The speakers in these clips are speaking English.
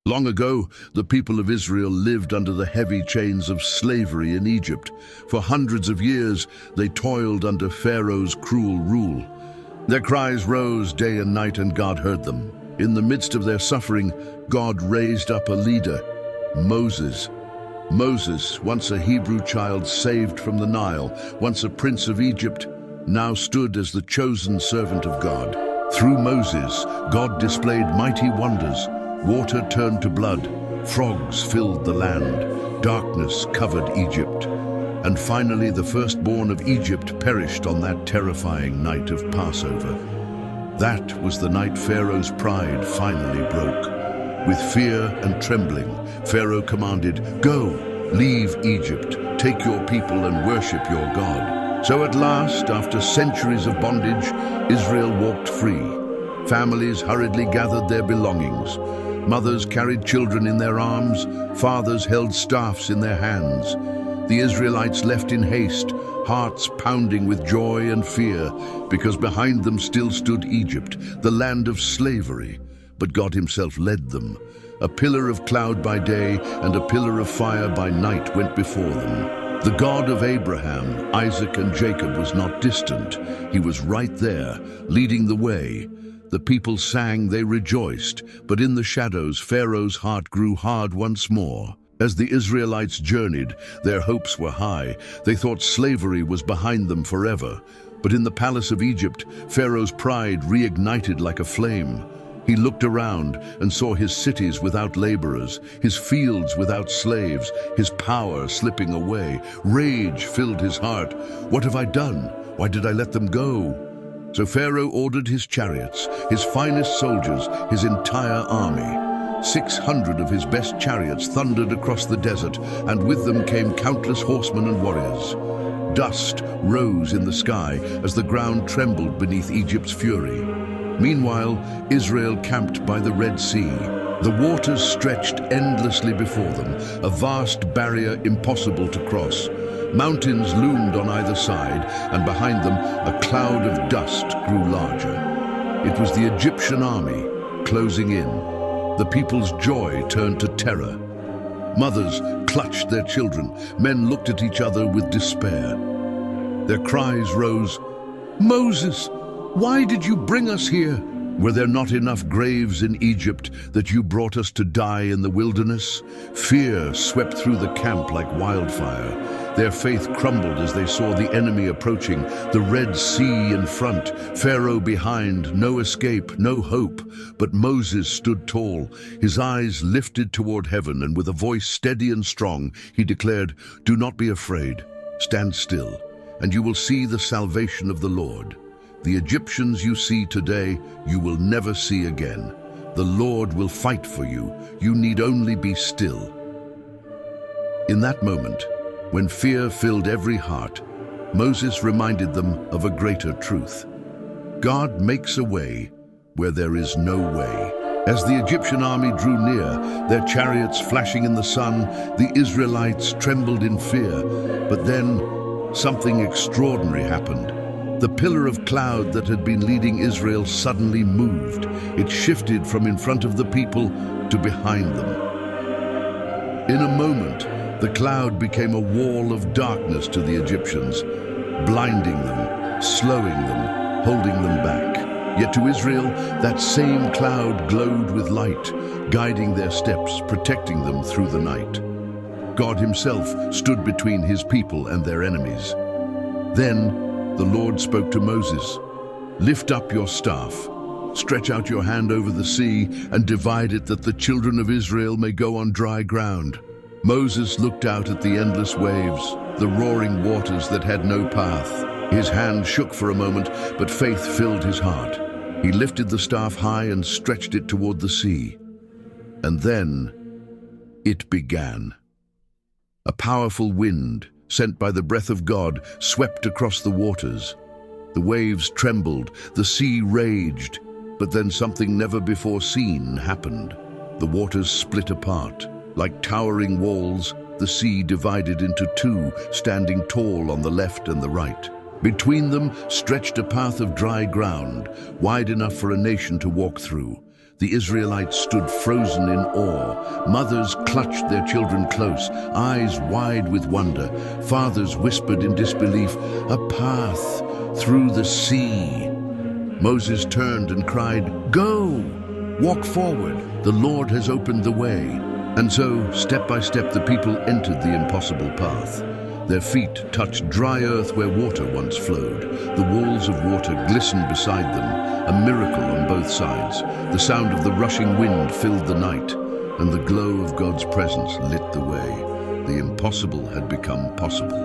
Long ago, the people of Israel lived under the heavy chains of slavery in Egypt. For hundreds of years, they toiled under Pharaoh's cruel rule. Their cries rose day and night, and God heard them. In the midst of their suffering, God raised up a leader, Moses. Moses, once a Hebrew child saved from the Nile, once a prince of Egypt, now stood as the chosen servant of God. Through Moses, God displayed mighty wonders. Water turned to blood, frogs filled the land, darkness covered Egypt. And finally, the firstborn of Egypt perished on that terrifying night of Passover. That was the night Pharaoh's pride finally broke. With fear and trembling, Pharaoh commanded, "Go, leave Egypt, take your people and worship your God." So at last, after centuries of bondage, Israel walked free. Families hurriedly gathered their belongings. Mothers carried children in their arms, fathers held staffs in their hands. The Israelites left in haste, hearts pounding with joy and fear, because behind them still stood Egypt, the land of slavery. But God himself led them. A pillar of cloud by day and a pillar of fire by night went before them. The God of Abraham, Isaac, and Jacob was not distant. He was right there, leading the way. The people sang, they rejoiced, but in the shadows Pharaoh's heart grew hard once more. As the Israelites journeyed, their hopes were high. They thought slavery was behind them forever. But in the palace of Egypt, Pharaoh's pride reignited like a flame. He looked around and saw his cities without laborers, his fields without slaves, his power slipping away. Rage filled his heart. What have I done? Why did I let them go? So Pharaoh ordered his chariots, his finest soldiers, his entire army. 600 of his best chariots thundered across the desert, and with them came countless horsemen and warriors. Dust rose in the sky as the ground trembled beneath Egypt's fury. Meanwhile, Israel camped by the Red Sea. The waters stretched endlessly before them, a vast barrier impossible to cross. Mountains loomed on either side, and behind them a cloud of dust grew larger. It was the Egyptian army closing in. The people's joy turned to terror. Mothers clutched their children. Men looked at each other with despair. Their cries rose, "Moses, why did you bring us here? Were there not enough graves in Egypt that you brought us to die in the wilderness?" Fear swept through the camp like wildfire. Their faith crumbled as they saw the enemy approaching, the Red Sea in front, Pharaoh behind, no escape, no hope. But Moses stood tall, his eyes lifted toward heaven, and with a voice steady and strong, he declared, "Do not be afraid. Stand still, and you will see the salvation of the Lord. The Egyptians you see today, you will never see again. The Lord will fight for you. You need only be still." In that moment, when fear filled every heart, Moses reminded them of a greater truth. God makes a way where there is no way. As the Egyptian army drew near, their chariots flashing in the sun, the Israelites trembled in fear. But then, something extraordinary happened. The pillar of cloud that had been leading Israel suddenly moved. It shifted from in front of the people to behind them. In a moment, the cloud became a wall of darkness to the Egyptians, blinding them, slowing them, holding them back. Yet to Israel, that same cloud glowed with light, guiding their steps, protecting them through the night. God himself stood between his people and their enemies. Then the Lord spoke to Moses, "Lift up your staff, stretch out your hand over the sea, and divide it that the children of Israel may go on dry ground." Moses looked out at the endless waves, the roaring waters that had no path. His hand shook for a moment, but faith filled his heart. He lifted the staff high and stretched it toward the sea. And then it began. A powerful wind, sent by the breath of God, swept across the waters. The waves trembled, the sea raged, but then something never before seen happened. The waters split apart. Like towering walls, the sea divided into two, standing tall on the left and the right. Between them stretched a path of dry ground, wide enough for a nation to walk through. The Israelites stood frozen in awe. Mothers clutched their children close, eyes wide with wonder. Fathers whispered in disbelief, "A path through the sea." Moses turned and cried, "Go! Walk forward. The Lord has opened the way." And so, step by step, the people entered the impossible path. Their feet touched dry earth where water once flowed. The walls of water glistened beside them, a miracle on both sides. The sound of the rushing wind filled the night, and the glow of God's presence lit the way. The impossible had become possible.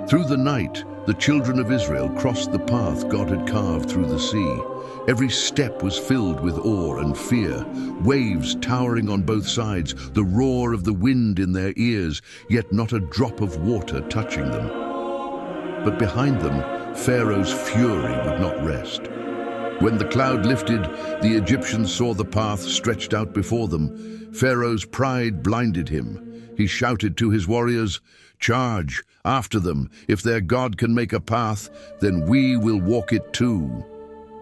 Through the night, the children of Israel crossed the path God had carved through the sea. Every step was filled with awe and fear, waves towering on both sides, the roar of the wind in their ears, yet not a drop of water touching them. But behind them, Pharaoh's fury would not rest. When the cloud lifted, the Egyptians saw the path stretched out before them. Pharaoh's pride blinded him. He shouted to his warriors, "Charge after them. If their God can make a path, then we will walk it too."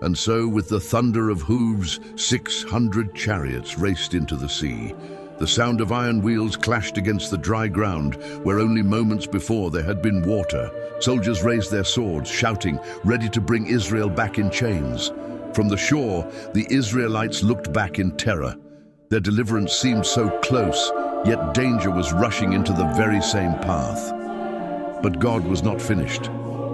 And so, with the thunder of hooves, 600 chariots raced into the sea. The sound of iron wheels clashed against the dry ground, where only moments before there had been water. Soldiers raised their swords, shouting, ready to bring Israel back in chains. From the shore, the Israelites looked back in terror. Their deliverance seemed so close, yet danger was rushing into the very same path. But God was not finished.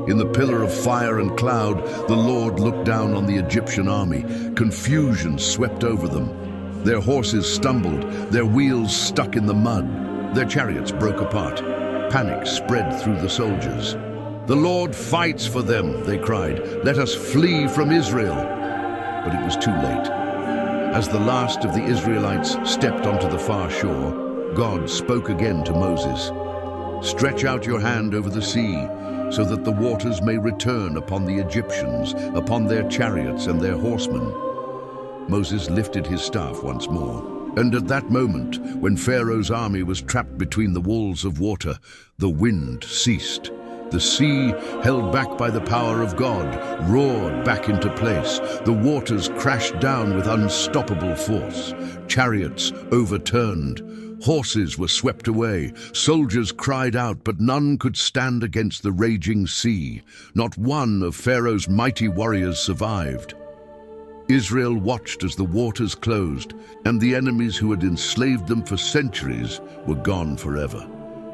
In the pillar of fire and cloud, the Lord looked down on the Egyptian army. Confusion swept over them. Their horses stumbled, their wheels stuck in the mud. Their chariots broke apart. Panic spread through the soldiers. "The Lord fights for them," they cried. "Let us flee from Israel." But it was too late. As the last of the Israelites stepped onto the far shore, God spoke again to Moses. "Stretch out your hand over the sea, so that the waters may return upon the Egyptians, upon their chariots and their horsemen." Moses lifted his staff once more. And at that moment, when Pharaoh's army was trapped between the walls of water, the wind ceased. The sea, held back by the power of God, roared back into place. The waters crashed down with unstoppable force. Chariots overturned. Horses were swept away. Soldiers cried out, but none could stand against the raging sea. Not one of Pharaoh's mighty warriors survived. Israel watched as the waters closed, and the enemies who had enslaved them for centuries were gone forever.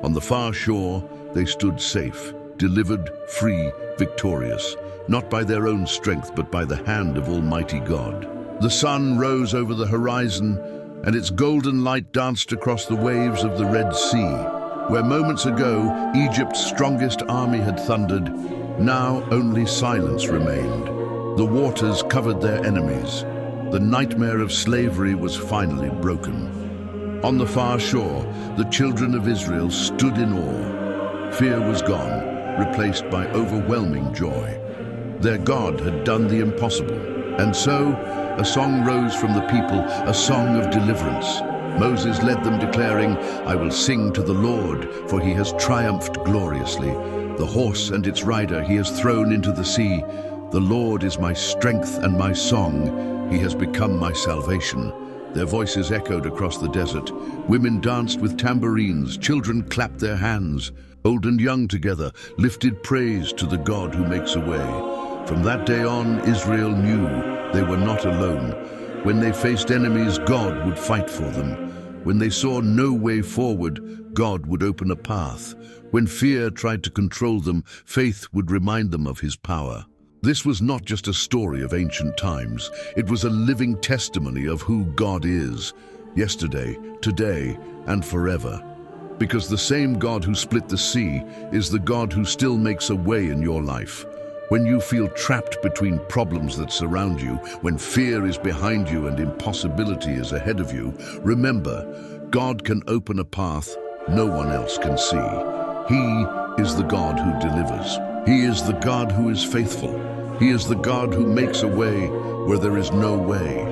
On the far shore, they stood safe, delivered, free, victorious, not by their own strength, but by the hand of Almighty God. The sun rose over the horizon, and its golden light danced across the waves of the Red Sea. Where moments ago Egypt's strongest army had thundered, now only silence remained. The waters covered their enemies. The nightmare of slavery was finally broken. On the far shore, the children of Israel stood in awe. Fear was gone, replaced by overwhelming joy. Their God had done the impossible. And so, a song rose from the people, a song of deliverance. Moses led them, declaring, "I will sing to the Lord, for he has triumphed gloriously. The horse and its rider he has thrown into the sea. The Lord is my strength and my song. He has become my salvation." Their voices echoed across the desert. Women danced with tambourines, children clapped their hands. Old and young together lifted praise to the God who makes a way. From that day on, Israel knew they were not alone. When they faced enemies, God would fight for them. When they saw no way forward, God would open a path. When fear tried to control them, faith would remind them of his power. This was not just a story of ancient times. It was a living testimony of who God is, yesterday, today, and forever. Because the same God who split the sea is the God who still makes a way in your life. When you feel trapped between problems that surround you, when fear is behind you and impossibility is ahead of you, remember, God can open a path no one else can see. He is the God who delivers. He is the God who is faithful. He is the God who makes a way where there is no way.